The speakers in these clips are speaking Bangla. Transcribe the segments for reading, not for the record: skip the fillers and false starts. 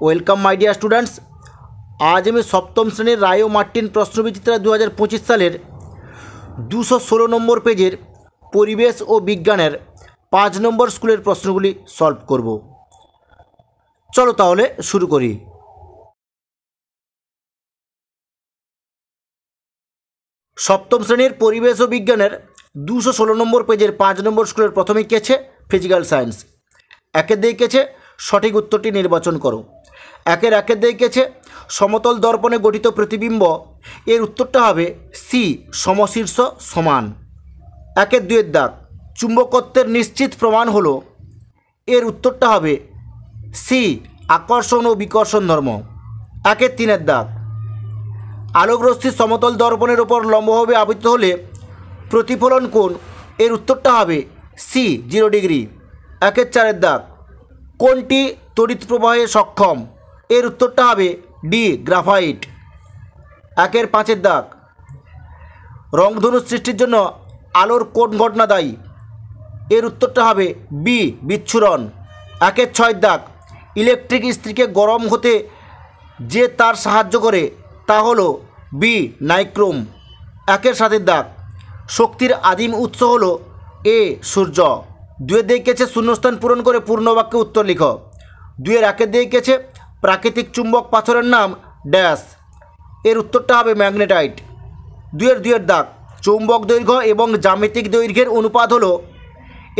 Welcome my dear students. আজ আমি সপ্তম শ্রেণীর রায় ও মার্টিন প্রশ্নবিচিত্রা 2025 সালের 216 নম্বর পেজের পরিবেশ ও বিজ্ঞানের 5 নম্বর স্কুলের প্রশ্নগুলি সলভ করব। চলো তাহলে শুরু করি। সপ্তম শ্রেণীর পরিবেশ ও বিজ্ঞানের 216 নম্বর পেজের 5 নম্বর স্কুলের প্রথমেই কেছে ফিজিক্যাল সায়েন্স। একের দিয়ে কেছে সঠিক উত্তরটি নির্বাচন করো। একের দিয়ে কেছে সমতল দর্পণে গঠিত প্রতিবিম্ব, এর উত্তরটা হবে সি সমশীর্ষ সমান। একের দুয়ের দাগ চুম্বকত্বের নিশ্চিত প্রমাণ হলো, এর উত্তরটা হবে সি আকর্ষণ ও বিকর্ষণ ধর্ম। একের তিনের দাগ আলোকরশ্মি সমতল দর্পণের ওপর লম্বভাবে আবৃত হলে প্রতিফলন কোণ, এর উত্তরটা হবে সি 0 ডিগ্রি। একের চারের দাগ কোনটি তড়িৎ প্রবাহে সক্ষম, এর উত্তরটা হবে ডি গ্রাফাইট। একের পাঁচের দাগ রংধনু সৃষ্টির জন্য আলোর কোন ঘটনা দায়ী, এর উত্তরটা হবে বি বিচ্ছুরণ। একের ছয়ের দাগ ইলেকট্রিক ইস্ত্রিকে গরম হতে যে তার সাহায্য করে তা হলো বি নাইক্রোম। একের সাতের দাগ শক্তির আদিম উৎস হলো এ সূর্য। দুয়ের দিয়ে কেছে শূন্যস্থান পূরণ করে পূর্ণ বাক্যে উত্তর লিখো। দুয়ের একের দিয়ে কেছে প্রাকৃতিক চুম্বক পাথরের নাম ড্যাশ, এর উত্তরটা হবে ম্যাগনেটাইট। দুয়ের দাগ চৌম্বক দৈর্ঘ্য এবং জ্যামিতিক দৈর্ঘ্যের অনুপাত হলো,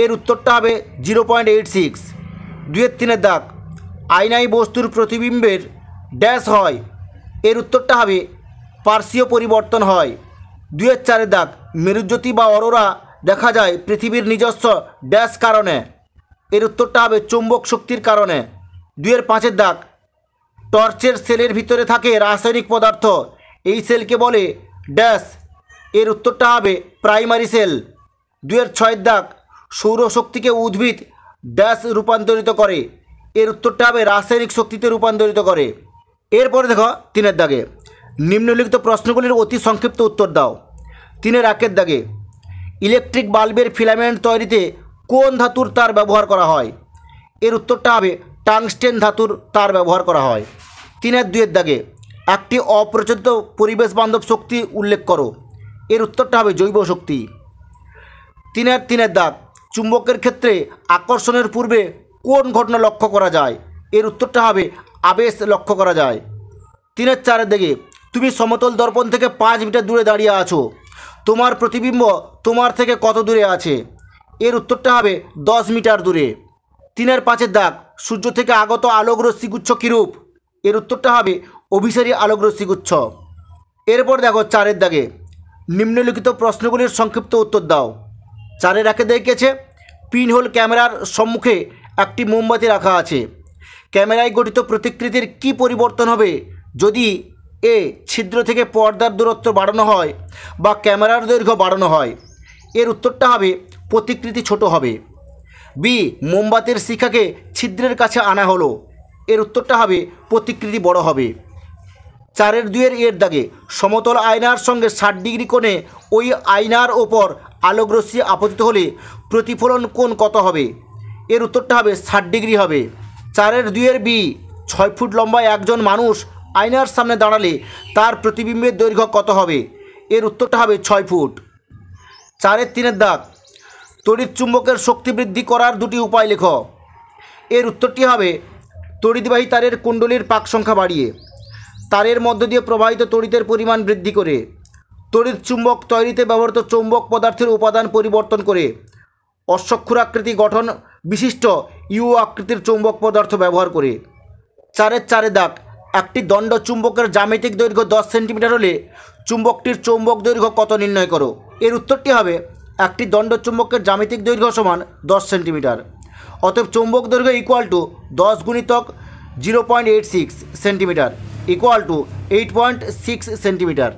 এর উত্তরটা হবে 0.86। দুয়ের তিনের দাগ আয়নায় বস্তুর প্রতিবিম্বের ড্যাশ হয়, এর উত্তরটা হবে পার্শ্বীয় পরিবর্তন হয়। দুয়ের চারের দাগ মেরুজ্যোতি বা অরোরা দেখা যায় পৃথিবীর নিজস্ব ড্যাশ কারণে, এর উত্তরটা হবে চৌম্বক শক্তির কারণে। দুয়ের পাঁচের দাগ টর্চের সেলের ভিতরে থাকে রাসায়নিক পদার্থ, এই সেলকে বলে ড্যাশ, এর উত্তরটা হবে প্রাইমারি সেল। দুয়ের ছয়ের দাগ সৌরশক্তিকে উদ্ভিদ ড্যাশ রূপান্তরিত করে, এর উত্তরটা হবে রাসায়নিক শক্তিতে রূপান্তরিত করে। এরপরে দেখো তিনের দাগে নিম্নলিখিত প্রশ্নগুলির অতি সংক্ষিপ্ত উত্তর দাও। তিনের একের দাগে ইলেকট্রিক বাল্বের ফিলামেন্ট তৈরিতে কোন ধাতুর তার ব্যবহার করা হয়, এর উত্তরটা হবে টাংস্টেন ধাতুর তার ব্যবহার করা হয়। তিনের দুয়ের দাগে একটি অপ্রচলিত পরিবেশ বান্ধব শক্তি উল্লেখ করো, এর উত্তরটা হবে জৈব শক্তি। তিনের দাগ চুম্বকের ক্ষেত্রে আকর্ষণের পূর্বে কোন ঘটনা লক্ষ্য করা যায়, এর উত্তরটা হবে আবেশ লক্ষ্য করা যায়। তিনের চারের দিকে তুমি সমতল দর্পণ থেকে 5 মিটার দূরে দাঁড়িয়ে আছো, তোমার প্রতিবিম্ব তোমার থেকে কত দূরে আছে, এর উত্তরটা হবে 10 মিটার দূরে। তিনের পাঁচের দাগ সূর্য থেকে আগত আলোক রশ্মিগুচ্ছ কীরূপ, এর উত্তরটা হবে অভিসারী আলোক রশ্মিগুচ্ছ। এরপর দেখো চারের দাগে নিম্নলিখিত প্রশ্নগুলির সংক্ষিপ্ত উত্তর দাও। চারের একে দেখেছে পিনহোল ক্যামেরার সম্মুখে একটি মোমবাতি রাখা আছে, ক্যামেরায় গঠিত প্রতিকৃতির কি পরিবর্তন হবে যদি এ ছিদ্র থেকে পর্দার দূরত্ব বাড়ানো হয় বা ক্যামেরার দৈর্ঘ্য বাড়ানো হয়, এর উত্তরটা হবে প্রতিকৃতি ছোট হবে। বি মোমবাতির শিখাকে ছিদ্রের কাছে আনা হলো, এর উত্তরটা হবে প্রতিকৃতি বড় হবে। চারের দুয়ের এর দাগে সমতল আয়নার সঙ্গে 60 ডিগ্রি কোণে ওই আয়নার ওপর আলোকরশ্মি আপতিত হলে প্রতিফলন কোণ কত হবে, এর উত্তরটা হবে 60 ডিগ্রি হবে। চারের দুয়ের বি 6 ফুট লম্বা একজন মানুষ আয়নার সামনে দাঁড়ালে তার প্রতিবিম্বের দৈর্ঘ্য কত হবে, এর উত্তরটা হবে 6 ফুট। চারের তিনের দাগ তড়িৎ চুম্বকের শক্তি বৃদ্ধি করার দুটি উপায় লেখো, এর উত্তরটি হবে তড়িৎবাহী তারের কুণ্ডলীর পাক সংখ্যা বাড়িয়ে, তারের মধ্য দিয়ে প্রবাহিত তড়িতের পরিমাণ বৃদ্ধি করে, তড়িৎ চুম্বক তৈরিতে ব্যবহৃত চৌম্বক পদার্থের উপাদান পরিবর্তন করে, অশ্বক্ষুরাকৃতি গঠন বিশিষ্ট ইউ আকৃতির চৌম্বক পদার্থ ব্যবহার করে। চারের দাগ একটি দণ্ড চুম্বকের জ্যামিতিক দৈর্ঘ্য 10 সেন্টিমিটার হলে চুম্বকটির চৌম্বক দৈর্ঘ্য কত নির্ণয় করো, এর উত্তরটি হবে একটি দণ্ড চুম্বকের জ্যামিতিক দৈর্ঘ্য সমান 10 সেন্টিমিটার, অতএব চৌম্বক দৈর্ঘ্য ইকুয়াল টু 10 গুণিতক 0.86 সেন্টিমিটার ইকুয়াল টু 8.6 সেন্টিমিটার।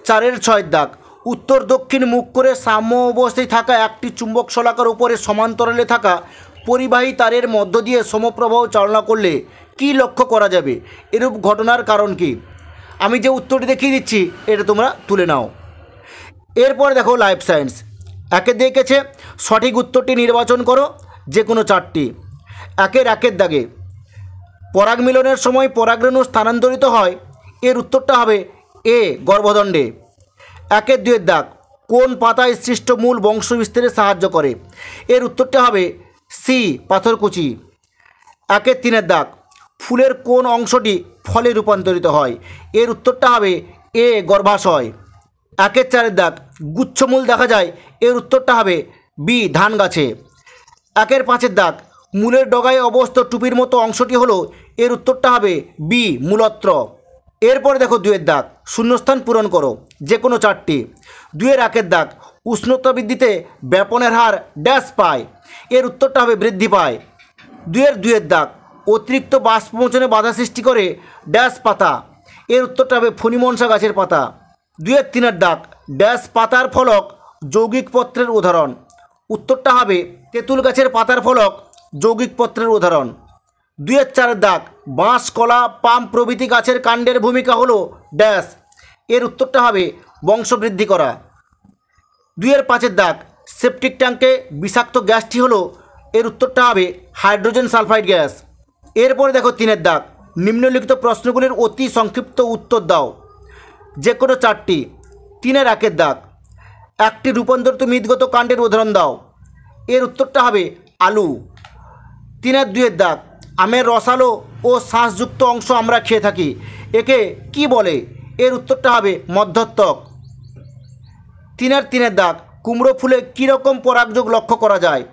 চারের ছয়ের দাগ উত্তর দক্ষিণ মুখ করে সাম্য অবস্থায় থাকা একটি চুম্বক শলাকার উপরে সমান্তরালে থাকা পরিবাহী তারের মধ্য দিয়ে সমপ্রবাহ চালনা করলে কি লক্ষ্য করা যাবে, এরূপ ঘটনার কারণ কি? আমি যে উত্তরটি দেখিয়ে দিচ্ছি এটা তোমরা তুলে নাও। এরপরে দেখো লাইফ সায়েন্স। একে দেখেছে সঠিক উত্তরটি নির্বাচন করো যে কোনো 4টি। একের দাগে পরাগ মিলনের সময় পরাগরেণু স্থানান্তরিত হয়, এর উত্তরটা হবে এ গর্ভদণ্ডে। 1-2 দাগ, কোন পাতায় সৃষ্ট মূল বংশবিস্তারে সাহায্য করে, এর উত্তরটা হবে সি পাথরকুচি। 1-3 দাগ, ফুলের কোন অংশটি ফলে রূপান্তরিত হয়, এর উত্তরটা হবে এ গর্ভাশয়। 1-4 দাগ, গুচ্ছমূল দেখা যায়, এর উত্তরটা হবে বি ধান গাছে। 1-5 দাগ, মূলের ডগায় অবস্থিত টুপির মতো অংশটি হলো, এর উত্তরটা হবে বি মূলত্র। এরপরে দেখো 2 দাগ, শূন্যস্থান পূরণ করো যে কোনো 4টি। 2-1 দাগ, উষ্ণতা বৃদ্ধিতে ব্যাপনের হার ড্যাশ পায়, এর উত্তরটা হবে বৃদ্ধি পায়। 2-2 দাগ, অতিরিক্ত বাষ্পমোচনে বাধা সৃষ্টি করে ড্যাশ পাতা, এর উত্তরটা হবে ফণিমনসা গাছের পাতা। 2-3 দাগ, ড্যাশ পাতার ফলক যৌগিক পত্রের উদাহরণ, উত্তরটা হবে তেঁতুল গাছের পাতার ফলক যৌগিক পত্রের উদাহরণ। 2-4 দাগ, বাঁশ, কলা, পাম প্রভৃতি গাছের কাণ্ডের ভূমিকা হলো ড্যাশ, এর উত্তরটা হবে বংশবৃদ্ধি করা। 2-5 দাগ, সেপটিক ট্যাঙ্কে বিষাক্ত গ্যাসটি হলো, এর উত্তরটা হবে হাইড্রোজেন সালফাইড গ্যাস। এরপরে দেখো 3 দাগ, নিম্নলিখিত প্রশ্নগুলির অতি সংক্ষিপ্ত উত্তর দাও যে কোনো 4টি। 3-1 দাগ, একটি রূপান্তরিত মৃৎগত কাণ্ডের উদাহরণ দাও, এর উত্তরটা হবে আলু। 3-2 দাগ, আমের রসালো ও শ্বাসযুক্ত অংশ আমরা খেয়ে থাকি, একে কি বলে, এর উত্তরটা হবে মধ্যত্বক। 3-3 দাগ, কুমড়ো ফুলে কীরকম পরাগযোগ লক্ষ্য করা যায়,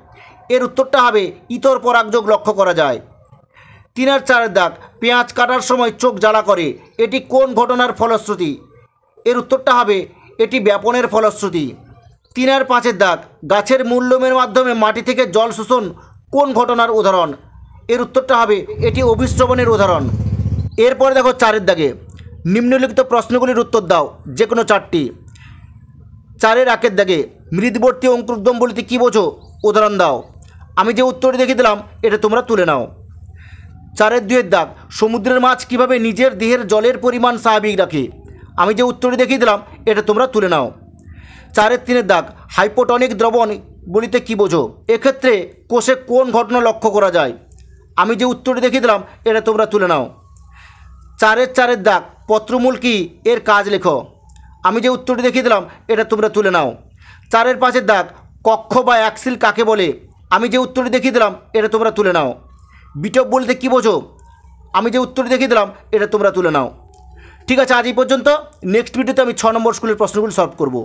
এর উত্তরটা হবে ইতর পরাগযোগ লক্ষ্য করা যায়। 3-4 দাগ, পেঁয়াজ কাটার সময় চোখ জ্বালা করে, এটি কোন ঘটনার ফলশ্রুতি, এর উত্তরটা হবে এটি ব্যাপনের ফলশ্রুতি। 3-5 দাগ, গাছের মূললোমের মাধ্যমে মাটি থেকে জল শোষণ কোন ঘটনার উদাহরণ, এর উত্তরটা হবে এটি অভিস্রবণের উদাহরণ। এরপরে দেখো 4 দাগে, নিম্নলিখিত প্রশ্নগুলির উত্তর দাও যে কোনো 4টি। 4-1 দাগে, মৃদবর্তী অঙ্কুরোদ্গম বলতে কী বোঝো, উদাহরণ দাও। আমি যে উত্তরটি দেখিয়ে দিলাম এটা তোমরা তুলে নাও। 4-2 দাগ, সমুদ্রের মাছ কীভাবে নিজের দেহের জলের পরিমাণ স্বাভাবিক রাখে, আমি যে উত্তরটি দেখিয়ে দিলাম এটা তোমরা তুলে নাও। 4-3 দাগ, হাইপোটনিক দ্রবণ বলিতে কী বোঝো, এক্ষেত্রে কোষে কোন ঘটনা লক্ষ্য করা যায়, আমি যে উত্তরটি দেখিয়ে দিলাম এটা তোমরা তুলে নাও। 4-4 দাগ, পত্রমূল কি, এর কাজ লেখো, আমি যে উত্তরটি দেখিয়ে দিলাম এটা তোমরা তুলে নাও। 4-5 দাগ, কক্ষ বা অ্যাক্সিল কাকে বলে, আমি যে উত্তরটি দেখিয়ে দিলাম এটা তোমরা তুলে নাও। বিটপ বলতে কী বোঝো, আমি যে উত্তরটি দেখিয়ে দিলাম এটা তোমরা তুলে নাও। ঠিক আছে, আজ এই পর্যন্ত। নেক্সট ভিডিওতে আমি 6 নম্বর স্কুলের প্রশ্নগুলি সলভ করব।